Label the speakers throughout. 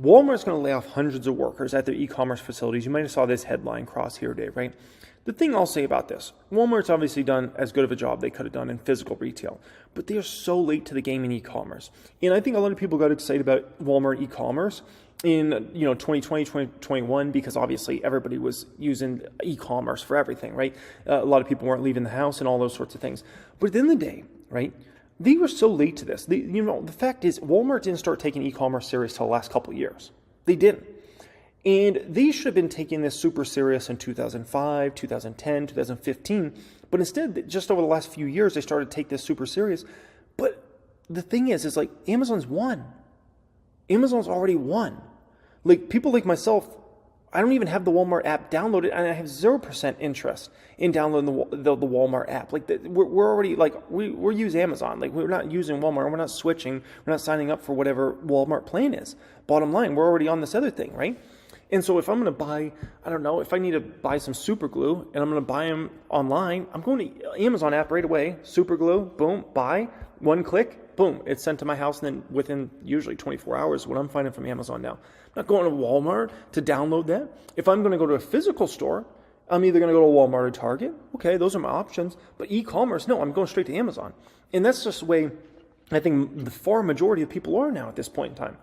Speaker 1: Walmart's going to lay off hundreds of workers at their e-commerce facilities. You might have saw this headline cross here today, right? The thing I'll say about this, Walmart's obviously done as good of a job they could have done in physical retail, but they are so late to the game in e-commerce. And I think a lot of people got excited about Walmart e-commerce in 2020, 2021, because obviously everybody was using e-commerce for everything, right? A lot of people weren't leaving the house and all those sorts of things. But at the end of the day, right, they were so late to this. The fact is Walmart didn't start taking e-commerce serious till the last couple of years. They didn't. And they should have been taking this super serious in 2005, 2010, 2015. But instead, just over the last few years, they started to take this super serious. But the thing is like Amazon's won. Amazon's already won. Like people like myself, I don't even have the Walmart app downloaded, and I have 0% interest in downloading the Walmart app. Like we're already like we're use Amazon. Like we're not using Walmart. We're not switching. We're not signing up for whatever Walmart plan is. Bottom line, we're already on this other thing, right? And so if I'm going to buy, I don't know, if I need to buy some super glue and I'm going to buy them online, I'm going to Amazon app right away, super glue, boom, buy, one click, boom, it's sent to my house, and then within usually 24 hours, what I'm finding from Amazon now. I'm not going to Walmart to download that. If I'm going to go to a physical store, I'm either going to go to Walmart or Target. Okay, those are my options. But e-commerce, no, I'm going straight to Amazon. And that's just the way I think the far majority of people are now at this point in time.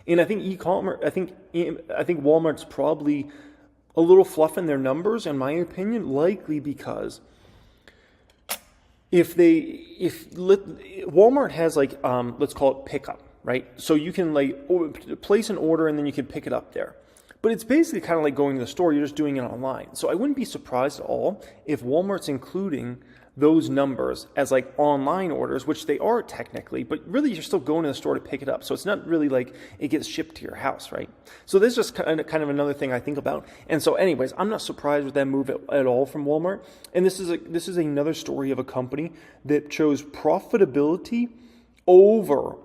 Speaker 1: And I think e-commerce, I think Walmart's probably a little fluffing their numbers, in my opinion, likely because Walmart has like let's call it pickup, right? So you can like place an order and then you can pick it up there. But it's basically kind of like going to the store. You're just doing it online. So I wouldn't be surprised at all if Walmart's including those numbers as like online orders, which they are technically, but really you're still going to the store to pick it up. So it's not really like it gets shipped to your house, right? So this is just kind of another thing I think about. And so anyways, I'm not surprised with that move at all from Walmart. And this is another story of a company that chose profitability over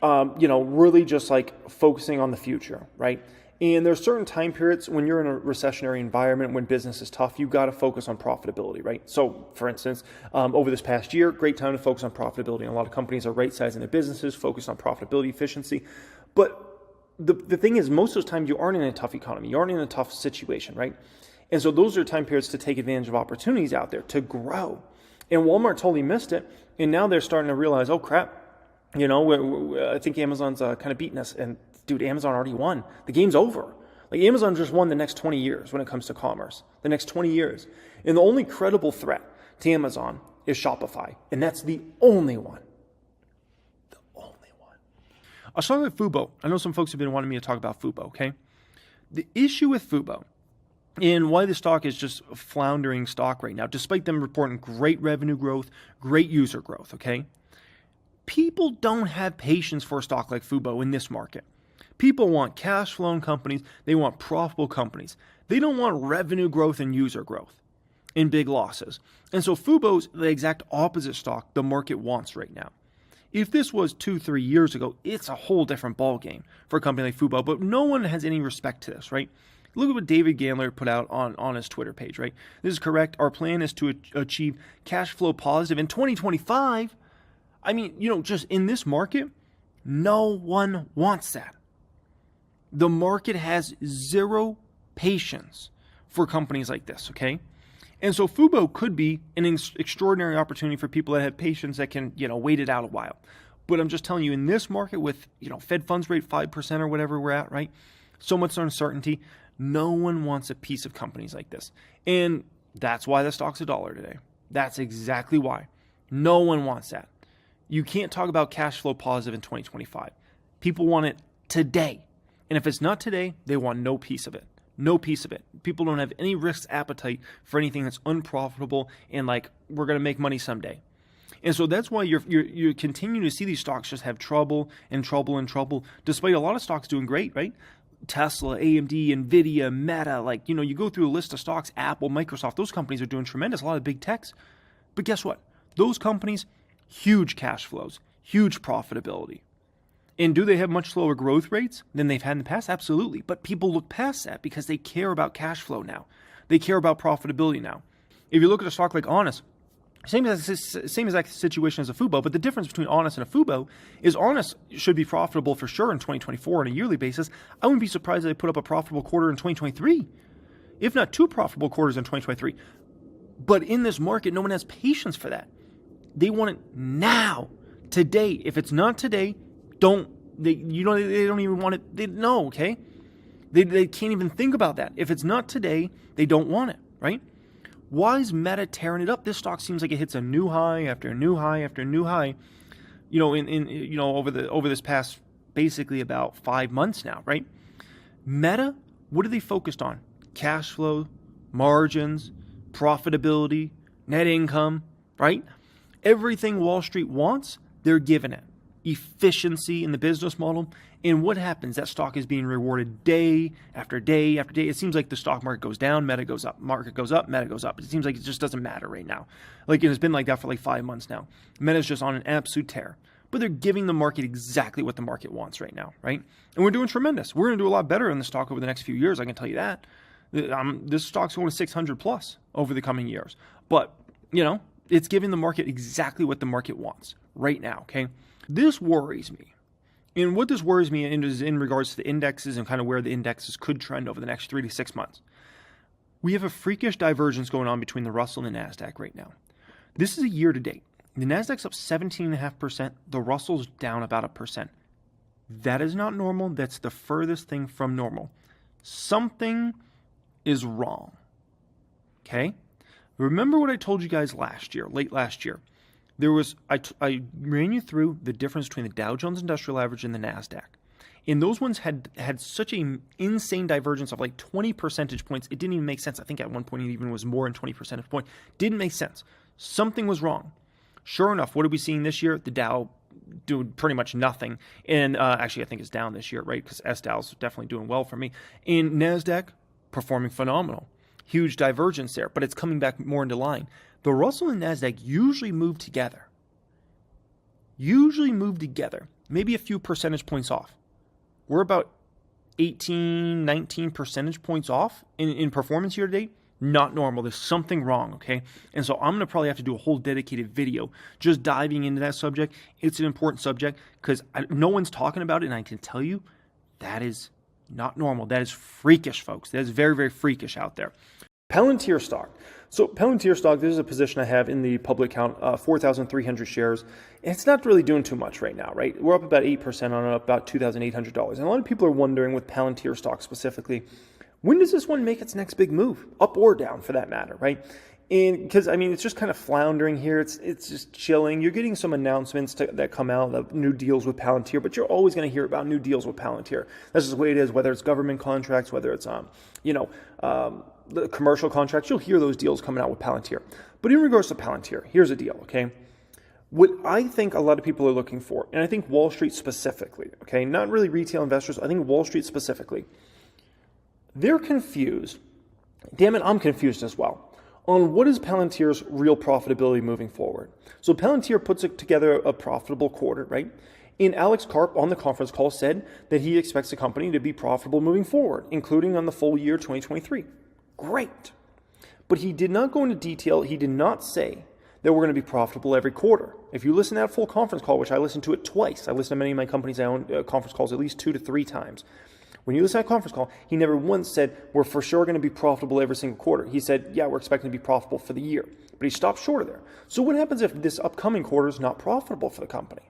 Speaker 1: really just like focusing on the future, right? And there's certain time periods when you're in a recessionary environment, when business is tough, you got to focus on profitability, right? So, for instance, over this past year, great time to focus on profitability. And a lot of companies are right-sizing their businesses, focus on profitability, efficiency. But the thing is, most of the time, you aren't in a tough economy. You aren't in a tough situation, right? And so those are time periods to take advantage of opportunities out there to grow. And Walmart totally missed it. And now they're starting to realize, oh, crap, I think Amazon's kind of beating us. And dude, Amazon already won. The game's over. Like Amazon just won the next 20 years when it comes to commerce. The next 20 years. And the only credible threat to Amazon is Shopify. And that's the only one. The only one. I'll start with Fubo. I know some folks have been wanting me to talk about Fubo, okay? The issue with Fubo and why the stock is just a floundering stock right now, despite them reporting great revenue growth, great user growth, okay? People don't have patience for a stock like Fubo in this market. People want cash flowing companies. They want profitable companies. They don't want revenue growth and user growth and big losses. And so Fubo's the exact opposite stock the market wants right now. If this was 2-3 years ago, it's a whole different ballgame for a company like Fubo, but no one has any respect to this, right? Look at what David Gandler put out on his Twitter page, right? This is correct. Our plan is to achieve cash flow positive in 2025. I mean, just in this market, no one wants that. The market has zero patience for companies like this, okay? And so Fubo could be an extraordinary opportunity for people that have patience that can, wait it out a while. But I'm just telling you, in this market with, Fed funds rate 5% or whatever we're at, right? So much uncertainty. No one wants a piece of companies like this. And that's why the stock's $1 today. That's exactly why. No one wants that. You can't talk about cash flow positive in 2025. People want it today. And if it's not today, they want no piece of it. No piece of it. People don't have any risk appetite for anything that's unprofitable and like, we're going to make money someday. And so that's why you're continuing to see these stocks just have trouble, despite a lot of stocks doing great, right? Tesla, AMD, Nvidia, Meta, you go through a list of stocks, Apple, Microsoft, those companies are doing tremendous, a lot of big techs. But guess what? Those companies, huge cash flows, huge profitability. And do they have much slower growth rates than they've had in the past? Absolutely. But people look past that because they care about cash flow now. They care about profitability now. If you look at a stock like Honest, Same exact situation as a Fubo, but the difference between Honest and a Fubo is Honest should be profitable for sure in 2024 on a yearly basis. I wouldn't be surprised if they put up a profitable quarter in 2023, if not 2 profitable quarters in 2023. But in this market, no one has patience for that. They want it now, today. If it's not today, they don't even want it. Okay? They can't even think about that. If it's not today, they don't want it, right? Why is Meta tearing it up? This stock seems like it hits a new high after a new high after a new high, over this past basically about 5 months now, right? Meta, what are they focused on? Cash flow, margins, profitability, net income, right? Everything Wall Street wants, they're giving it. Efficiency in the business model. And what happens? That stock is being rewarded day after day after day. It seems like the stock market goes down, Meta goes up, market goes up, Meta goes up. It seems like it just doesn't matter right now. Like it has been like that for like 5 months now. Meta's just on an absolute tear. But they're giving the market exactly what the market wants right now, right? And we're doing tremendous. We're going to do a lot better in the stock over the next few years, I can tell you that. This stock's going to 600 plus over the coming years. But, it's giving the market exactly what the market wants right now, okay? This worries me. And what this worries me is in regards to the indexes and kind of where the indexes could trend over the next 3 to 6 months. We have a freakish divergence going on between the Russell and the NASDAQ right now. This is a year to date. The NASDAQ's up 17.5%. The Russell's down about 1%. That is not normal. That's the furthest thing from normal. Something is wrong. Okay? Remember what I told you guys late last year. I ran you through the difference between the Dow Jones Industrial Average and the NASDAQ. And those ones had such an insane divergence of like 20 percentage points. It didn't even make sense. I think at one point it even was more than 20 percentage point. Didn't make sense. Something was wrong. Sure enough, what are we seeing this year? The Dow doing pretty much nothing. And actually, I think it's down this year, right? Because S-Dow's definitely doing well for me. And NASDAQ performing phenomenal. Huge divergence there, but it's coming back more into line. The Russell and NASDAQ usually move together. Maybe a few percentage points off. We're about 18, 19 percentage points off in performance year to date. Not normal. There's something wrong, okay? And so I'm going to probably have to do a whole dedicated video just diving into that subject. It's an important subject because no one's talking about it, and I can tell you that is not normal. That is freakish, folks. That is very, very freakish out there. Palantir stock. So Palantir stock, this is a position I have in the public count, 4,300 shares. It's not really doing too much right now, right? We're up about 8% on it, about $2,800. And a lot of people are wondering with Palantir stock specifically, when does this one make its next big move, up or down for that matter, right? And because, it's just kind of floundering here. It's just chilling. You're getting some announcements that come out of new deals with Palantir, but you're always going to hear about new deals with Palantir. That's just the way it is, whether it's government contracts, whether it's, the commercial contracts, you'll hear those deals coming out with Palantir. But in regards to Palantir, here's the deal, okay? What I think a lot of people are looking for, and I think Wall Street specifically, okay, not really retail investors, I think Wall Street specifically, they're confused. Damn it, I'm confused as well on what is Palantir's real profitability moving forward. So Palantir puts together a profitable quarter, right? And Alex Karp on the conference call said that he expects the company to be profitable moving forward, including on the full year 2023. Great. But he did not go into detail. He did not say that we're going to be profitable every quarter. If you listen to that full conference call, which I listened to it twice, I listen to many of my companies I own conference calls at least 2 to 3 times. When you listen to that conference call, he never once said, we're for sure going to be profitable every single quarter. He said, yeah, we're expecting to be profitable for the year. But he stopped short of there. So what happens if this upcoming quarter is not profitable for the company?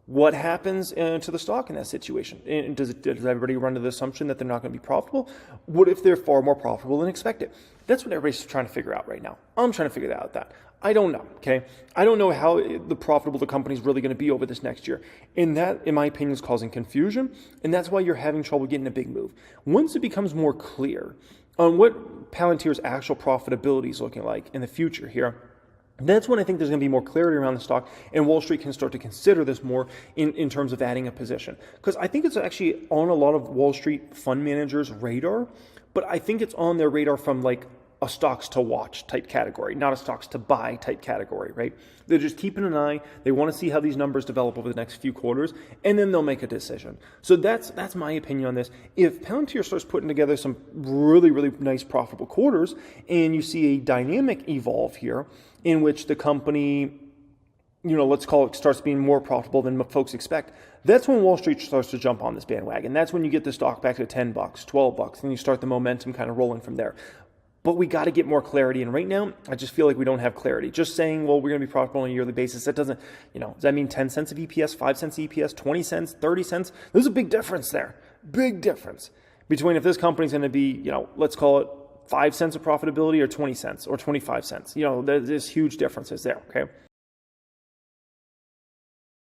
Speaker 1: What happens to the stock in that situation? And does everybody run to the assumption that they're not going to be profitable? What if they're far more profitable than expected? That's what everybody's trying to figure out right now. I'm trying to figure that out. I don't know, okay? I don't know how profitable the company is really going to be over this next year. And that, in my opinion, is causing confusion, and that's why you're having trouble getting a big move. Once it becomes more clear on what Palantir's actual profitability is looking like in the future here, that's when I think there's going to be more clarity around the stock, and Wall Street can start to consider this more in terms of adding a position. Because I think it's actually on a lot of Wall Street fund managers' radar, but I think it's on their radar from like a stocks to watch type category, not a stocks to buy type category, right? They're just keeping an eye. They want to see how these numbers develop over the next few quarters, and then they'll make a decision. So that's my opinion on this. If Palantir starts putting together some really, really nice profitable quarters, and you see a dynamic evolve here, in which the company, let's call it, starts being more profitable than folks expect, that's when Wall Street starts to jump on this bandwagon. That's when you get the stock back to $10, $12, and you start the momentum kind of rolling from there. But we got to get more clarity. And right now, I just feel like we don't have clarity. Just saying, well, we're going to be profitable on a yearly basis, that doesn't, does that mean 10 cents of EPS, 5 cents of EPS, 20 cents, 30 cents? There's a big difference there. Big difference between if this company's going to be, let's call it 5 cents of profitability or 20 cents or 25 cents. There's huge differences there, okay?